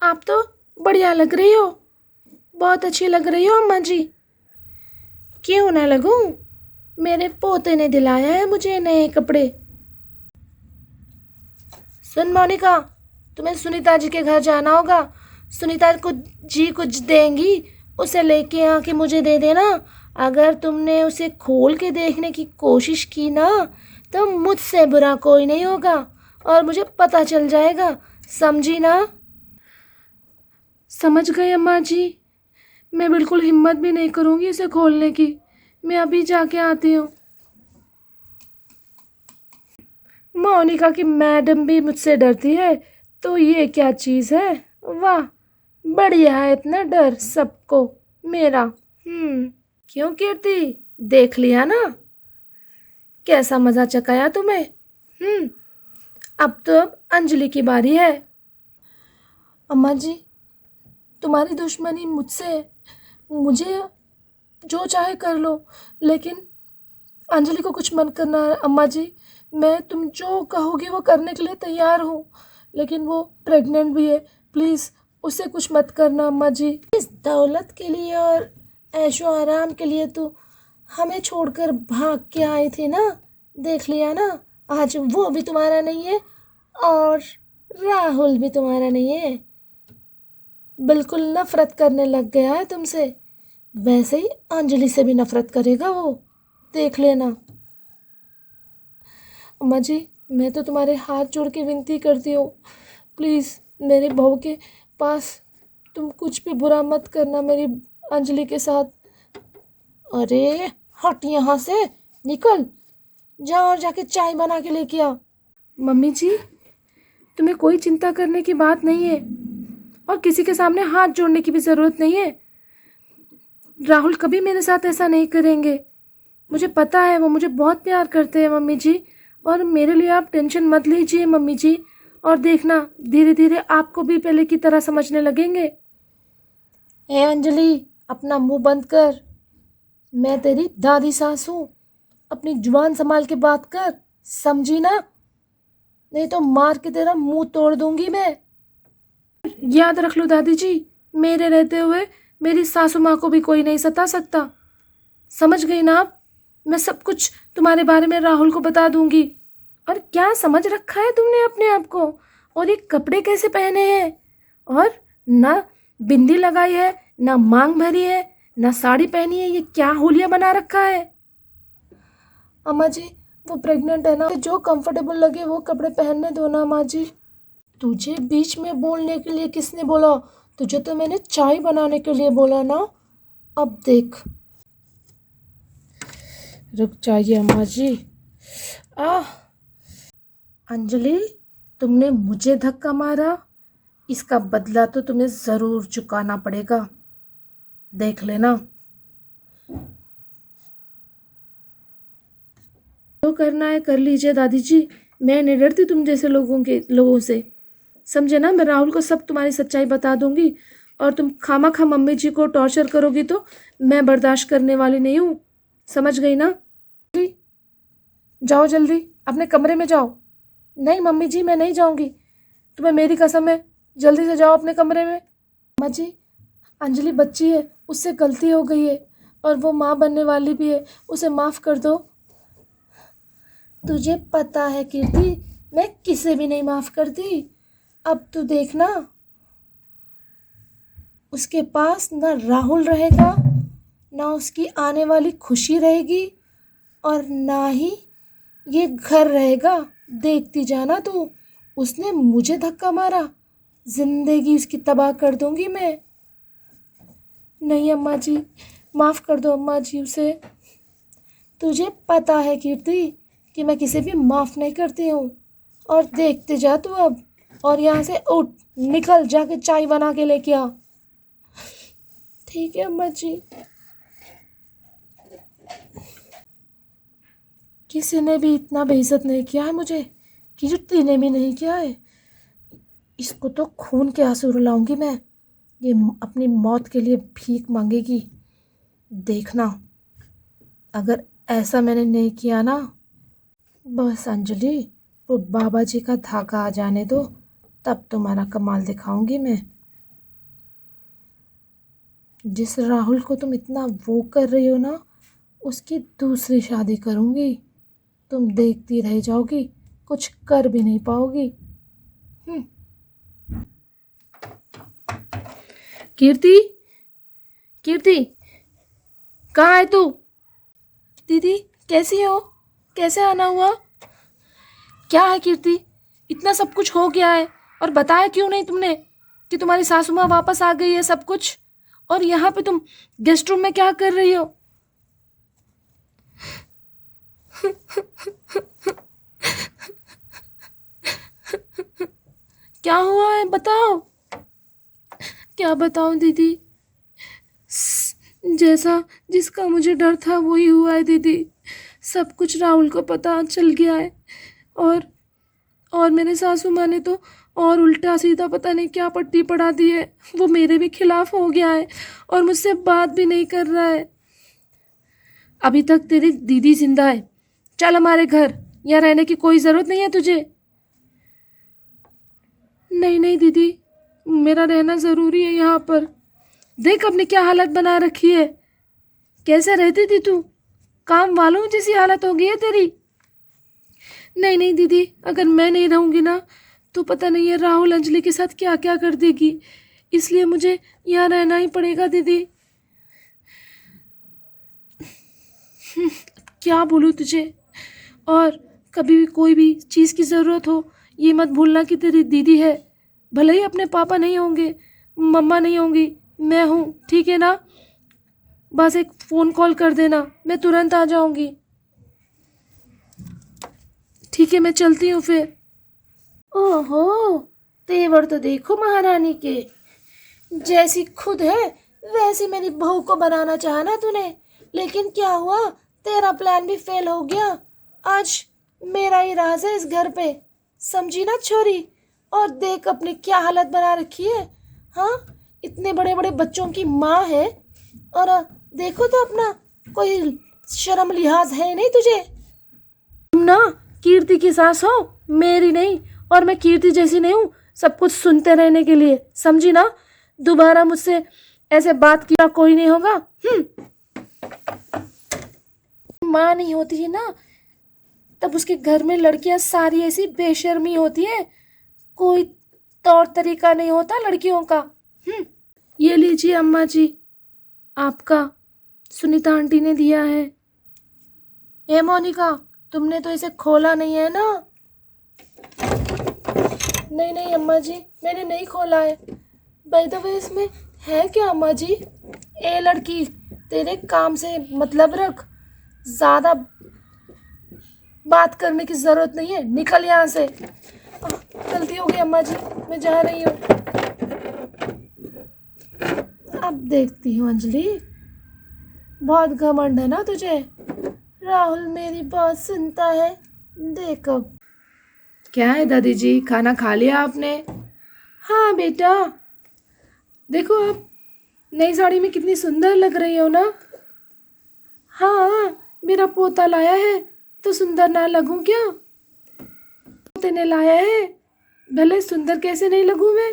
आप तो बढ़िया लग रही हो, बहुत अच्छी लग रही हो अम्मा जी। क्यों ना लगूं, मेरे पोते ने दिलाया है मुझे नए कपड़े। सुन मोनिका, तुम्हें सुनीता जी के घर जाना होगा। सुनीता को जी कुछ देंगी, उसे लेके आके मुझे दे देना। अगर तुमने उसे खोल के देखने की कोशिश की ना, तो मुझसे बुरा कोई नहीं होगा और मुझे पता चल जाएगा, समझी ना? समझ गई अम्मा जी, मैं बिल्कुल हिम्मत भी नहीं करूँगी इसे खोलने की। मैं अभी जाके आती हूँ। मोनिका की मैडम भी मुझसे डरती है, तो ये क्या चीज़ है? वाह, बढ़िया है इतना डर सबको मेरा। क्यों कीर्ति, देख लिया ना कैसा मजा चकाया तुम्हें? अब अंजलि की बारी है। अम्मा जी, तुम्हारी दुश्मनी मुझसे है। मुझे जो चाहे कर लो, लेकिन अंजलि को कुछ मत करना अम्मा जी। मैं तुम जो कहोगी वो करने के लिए तैयार हूँ, लेकिन वो प्रेग्नेंट भी है। प्लीज़ उसे कुछ मत करना अम्मा जी। इस दौलत के लिए और ऐशो आराम के लिए तो हमें छोड़कर भाग के आए थे ना। देख लिया ना, आज वो भी तुम्हारा नहीं है और राहुल भी तुम्हारा नहीं है। बिल्कुल नफरत करने लग गया है तुमसे। वैसे ही अंजलि से भी नफरत करेगा वो, देख लेना। अम्मा जी, मैं तो तुम्हारे हाथ जोड़ के विनती करती हूँ, प्लीज़ मेरे बहू के पास तुम कुछ भी बुरा मत करना मेरी अंजलि के साथ। अरे हट यहाँ से, निकल, जा और जाके चाय बना के लेके आ। मम्मी जी, तुम्हें कोई चिंता करने की बात नहीं है और किसी के सामने हाथ जोड़ने की भी ज़रूरत नहीं है। राहुल कभी मेरे साथ ऐसा नहीं करेंगे। मुझे पता है वो मुझे बहुत प्यार करते हैं मम्मी जी, और मेरे लिए आप टेंशन मत लीजिए मम्मी जी। और देखना, धीरे धीरे आपको भी पहले की तरह समझने लगेंगे। ए अंजलि, अपना मुंह बंद कर। मैं तेरी दादी सास हूँ, अपनी जुबान संभाल के बात कर, समझी ना? नहीं तो मार के तेरा मुंह तोड़ दूंगी मैं। याद रख लो दादी जी, मेरे रहते हुए मेरी सासू माँ को भी कोई नहीं सता सकता। समझ गई ना आप? मैं सब कुछ तुम्हारे बारे में राहुल को बता दूंगी। और क्या समझ रखा है तुमने अपने आप को? और ये कपड़े कैसे पहने हैं? और ना बिंदी लगाई है, ना मांग भरी है, ना साड़ी पहनी है, ये क्या हुलिया बना रखा है? अम्मा जी, वो प्रेग्नेंट है ना, जो कंफर्टेबल लगे वो कपड़े पहनने दो ना अम्मा जी। तुझे बीच में बोलने के लिए किसने बोला? तुझे तो मैंने चाय बनाने के लिए बोला ना। अब देख, रुक जाइए अम्मा जी। आह, अंजलि, तुमने मुझे धक्का मारा, इसका बदला तो तुम्हें ज़रूर चुकाना पड़ेगा, देख लेना। जो करना है कर लीजिए दादी जी, मैं नहीं डरती तुम जैसे लोगों से, समझे ना? मैं राहुल को सब तुम्हारी सच्चाई बता दूंगी, और तुम खामा खा मम्मी जी को टॉर्चर करोगी तो मैं बर्दाश्त करने वाली नहीं हूँ, समझ गई ना? जाओ जल्दी अपने कमरे में जाओ। नहीं मम्मी जी, मैं नहीं जाऊंगी, तुम्हें मेरी कसम है, जल्दी से जाओ अपने कमरे में। अम्मा जी, अंजलि बच्ची है, उससे गलती हो गई है और वो माँ बनने वाली भी है, उसे माफ़ कर दो। तुझे पता है कीर्ति, मैं किसे भी नहीं माफ़ करती। अब तू देखना, उसके पास ना राहुल रहेगा, ना उसकी आने वाली खुशी रहेगी, और ना ही ये घर रहेगा। देखती जाना तू, उसने मुझे धक्का मारा, जिंदगी उसकी तबाह कर दूंगी मैं। नहीं अम्मा जी, माफ़ कर दो अम्मा जी उसे। तुझे पता है कीर्ति कि मैं किसी भी माफ़ नहीं करती हूँ। और देखते जा तू अब, और यहाँ से उठ, निकल, जाके चाय बना के लेके आ। ठीक है अम्मा जी। किसी ने भी इतना बेइज्जत नहीं किया है मुझे, कीर्ति ने भी नहीं किया है। इसको तो खून के आंसू रुलाऊंगी मैं, ये अपनी मौत के लिए भीख मांगेगी, देखना। अगर ऐसा मैंने नहीं किया ना, बस अंजलि, वो बाबा जी का धागा आ जाने दो, तब तुम्हारा कमाल दिखाऊंगी मैं। जिस राहुल को तुम इतना वो कर रही हो ना, उसकी दूसरी शादी करूँगी। तुम देखती रह जाओगी, कुछ कर भी नहीं पाओगी। हम्म। कीर्ति, कीर्ति, कहाँ है तू? दीदी, कैसी हो? कैसे आना हुआ? क्या है कीर्ति, इतना सब कुछ हो गया है और बताया क्यों नहीं तुमने कि तुम्हारी सासू माँ वापस आ गई है सब कुछ, और यहाँ पे तुम गेस्ट रूम में क्या कर रही हो? क्या हुआ है, बताओ। क्या बताऊं दीदी, जैसा जिसका मुझे डर था वही हुआ है दीदी। सब कुछ राहुल को पता चल गया है, और मेरे सासू माँ ने तो और उल्टा सीधा पता नहीं क्या पट्टी पढ़ा दी है। वो मेरे भी खिलाफ हो गया है और मुझसे बात भी नहीं कर रहा है। अभी तक तेरी दीदी जिंदा है, चल हमारे घर, यहाँ रहने की कोई ज़रूरत नहीं है तुझे। नहीं नहीं दीदी, मेरा रहना ज़रूरी है यहाँ पर। देख अपने क्या हालत बना रखी है, कैसे रहती थी तू, काम वालों जैसी हालत हो गई है तेरी। नहीं नहीं दीदी, अगर मैं नहीं रहूँगी ना तो पता नहीं है राहुल अंजलि के साथ क्या क्या कर देगी, इसलिए मुझे यहाँ रहना ही पड़ेगा दीदी। क्या बोलूँ तुझे। और कभी भी कोई भी चीज़ की ज़रूरत हो, ये मत भूलना कि तेरी दीदी है। भले ही अपने पापा नहीं होंगे, मम्मा नहीं होंगी, मैं हूँ, ठीक है ना? बस एक फ़ोन कॉल कर देना, मैं तुरंत आ जाऊँगी। ठीक है, मैं चलती हूँ फिर। ओहो, तेवर तो देखो महारानी के, जैसी खुद है वैसी मेरी बहू को बनाना चाहा ना तूने, लेकिन क्या हुआ, तेरा प्लान भी फेल हो गया। आज मेरा ही राज है इस घर पे, समझी ना छोरी। और देख अपनी क्या हालत बना रखी है। हाँ, इतने बड़े बड़े बच्चों की माँ है, और देखो तो अपना कोई शर्म लिहाज है नहीं तुझे। तुम ना कीर्ति की सास हो, मेरी नहीं, और मैं कीर्ति जैसी नहीं हूँ सब कुछ सुनते रहने के लिए, समझी ना? दोबारा मुझसे ऐसे बात किया कोई नहीं होगा। माँ नहीं होती है ना, तब उसके घर में लड़कियां सारी ऐसी बेशर्मी होती है, कोई तौर तरीका नहीं होता लड़कियों का। ये लीजिए अम्मा जी, आपका, सुनीता आंटी ने दिया है। ए मोनिका, तुमने तो इसे खोला नहीं है ना? नहीं नहीं अम्मा जी, मैंने नहीं खोला है। बाय द वे इसमें है क्या अम्मा जी? ए लड़की, तेरे काम से मतलब रख, ज़्यादा बात करने की ज़रूरत नहीं है, निकल यहाँ से। गलती हो गई अम्मा जी, मैं जा रही हूँ। अब देखती हूँ अंजलि, बहुत घमंड है ना तुझे। राहुल मेरी बात सुनता है, देख अब। क्या है दादी जी, खाना खा लिया आपने? हाँ बेटा, देखो आप नई साड़ी में कितनी सुंदर लग रही हो ना। हाँ, मेरा पोता लाया है तो सुंदर ना लगूं क्या? पोते ने लाया है, भले सुंदर कैसे नहीं लगूं मैं?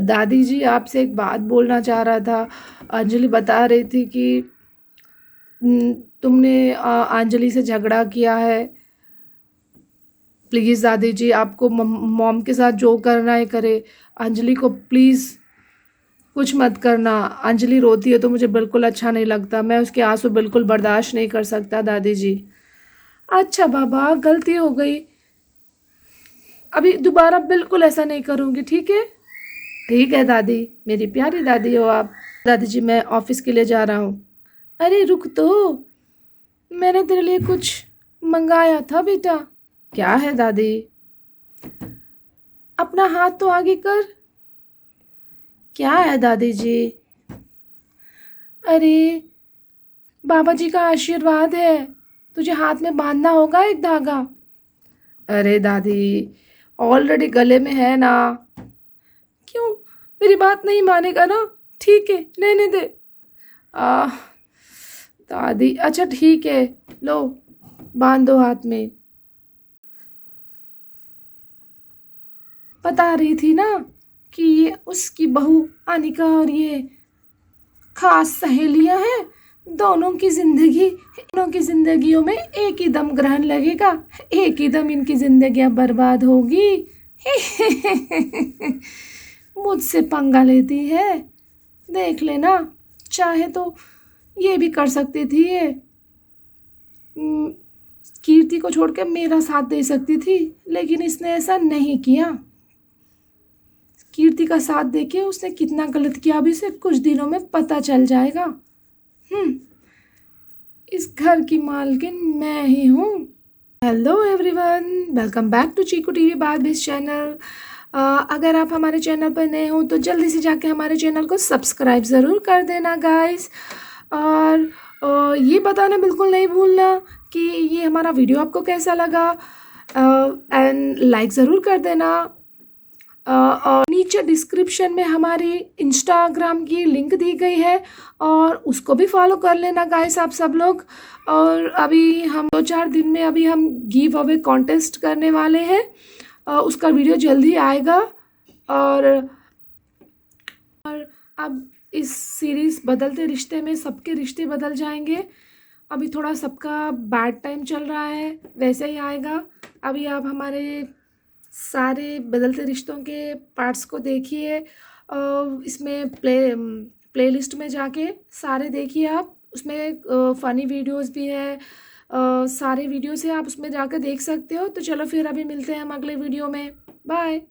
दादी जी, आपसे एक बात बोलना चाह रहा था। अंजलि बता रही थी कि तुमने अंजलि से झगड़ा किया है। प्लीज़ दादी जी, आपको मॉम के साथ जो करना है करे, अंजलि को प्लीज़ कुछ मत करना। अंजलि रोती है तो मुझे बिल्कुल अच्छा नहीं लगता, मैं उसके आंसू बिल्कुल बर्दाश्त नहीं कर सकता दादी जी। अच्छा बाबा, गलती हो गई, अभी दोबारा बिल्कुल ऐसा नहीं करूँगी, ठीक है? ठीक है दादी, मेरी प्यारी दादी हो आप। दादी जी, मैं ऑफिस के लिए जा रहा हूँ। अरे रुक तो, मैंने तेरे लिए कुछ मंगाया था बेटा। क्या है दादी? अपना हाथ तो आगे कर। क्या है दादी जी? अरे बाबा जी का आशीर्वाद है, तुझे हाथ में बांधना होगा एक धागा। अरे दादी, ऑलरेडी गले में है ना। क्यों, मेरी बात नहीं मानेगा ना? ठीक है, रहने दे। आ दादी, अच्छा ठीक है, लो बांध दो हाथ में। बता रही थी ना कि ये उसकी बहू अनिका और ये खास सहेलियां हैं, दोनों की जिंदगियों में एक ही दम ग्रहण लगेगा, एक ही दम इनकी जिंदगियां बर्बाद होगी। मुझसे पंगा लेती है, देख लेना, चाहे तो ये भी कर सकती थी ये, कीर्ति को छोड़ के मेरा साथ दे सकती थी, लेकिन इसने ऐसा नहीं किया। कीर्ति का साथ देके उसने कितना गलत किया अभी से कुछ दिनों में पता चल जाएगा। इस घर की मालकिन मैं ही हूँ। Hello everyone, welcome back to Cheeku TV बात बेस चैनल। अगर आप हमारे चैनल पर नए हो तो जल्दी से जाके हमारे चैनल को सब्सक्राइब ज़रूर कर देना गाइस, और ये बताना बिल्कुल नहीं भूलना कि ये हमारा वीडियो आपको कैसा लगा, एंड लाइक ज़रूर कर देना। और नीचे डिस्क्रिप्शन में हमारी इंस्टाग्राम की लिंक दी गई है और उसको भी फॉलो कर लेना गाइस आप सब लोग। और अभी हम 2-4 दिन में अभी हम गिव अवे कॉन्टेस्ट करने वाले हैं, उसका वीडियो जल्दी आएगा। और अब इस सीरीज़ बदलते रिश्ते में सबके रिश्ते बदल जाएंगे। अभी थोड़ा सबका बैड टाइम चल रहा है, वैसे ही आएगा। अभी आप हमारे सारे बदलते रिश्तों के पार्ट्स को देखिए, इसमें प्लेलिस्ट में जाके सारे देखिए आप, उसमें फ़नी वीडियोस भी है, सारे वीडियोस है, आप उसमें जाकर देख सकते हो। तो चलो फिर अभी मिलते हैं हम अगले वीडियो में, बाय।